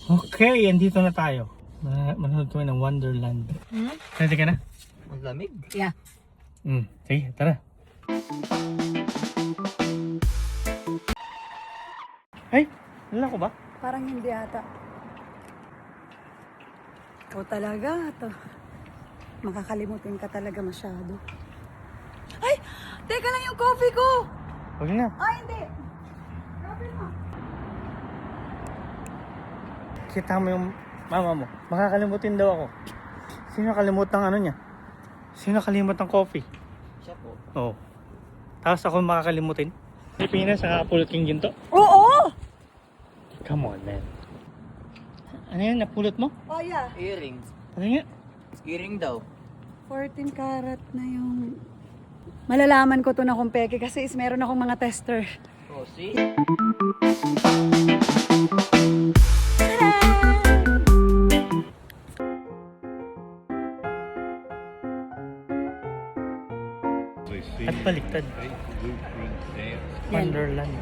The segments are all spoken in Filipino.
Okay, andito na tayo. Manood kami ng Wonderland. Ready ka na? Ang lamig. Yeah. Sige, tara. Ay, wala ko ba? Parang hindi ata. O talaga, to. Makakalimutin ka talaga masyado. Ay! Teka lang yung coffee ko! Huwag na. Ay, hindi! Coffee mo. Kita mo yung mama mo. Makakalimutin daw ako. Sino kalimut ng ano niya? Sino kalimut ng coffee? Siya po. Oo. Tapos ako makakalimutin. Pilipinas, nakakapulot yung ginto. Oo! Come on, man. Ano yan? Napulot mo? Oh, yeah. Earrings. Ano nga? Earring daw. 14 karat na yung... Malalaman ko to na kung peke kasi meron akong mga tester. Oh, see? At baliktad. Wonderland.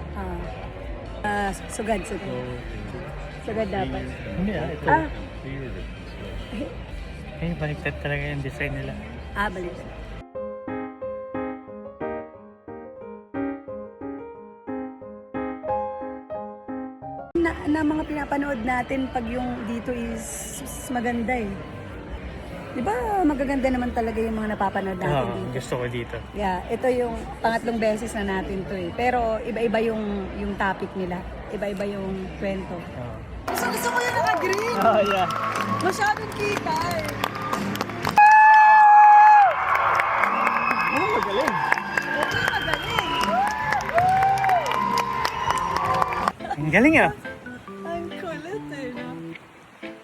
Sugad. Sugad dapat. Hindi ito. Ah, Eh, baliktad talaga yung design nila. baliktad. Na mga pinapanood natin pag yung dito is maganda eh. Di ba magaganda naman talaga yung mga napapanood natin Oo, dito? gusto ko dito. Yeah, ito yung pangatlong beses na natin to eh. Pero iba-iba yung topic nila. Iba-iba yung kwento. Oo. Gusto ko yung naka-green. Oh, yeah. Masyadong kita eh. Oh, magaling. Okay, magaling. Ang galing ah. Ang kulit eh, no?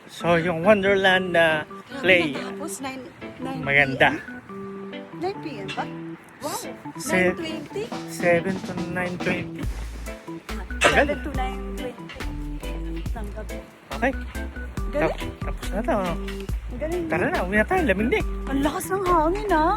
So, yung Wonderland na play, Tapos 9 maganda. 9 p.m. ba? Wow. Se- 9:20? 7 to 9:20. 7 to 9:20. Ng gabi. Okay. Galing. Tapos na to. Ang galing. Tara na, uwi na tayo. Lamig din. Ang lakas ng hangin ah.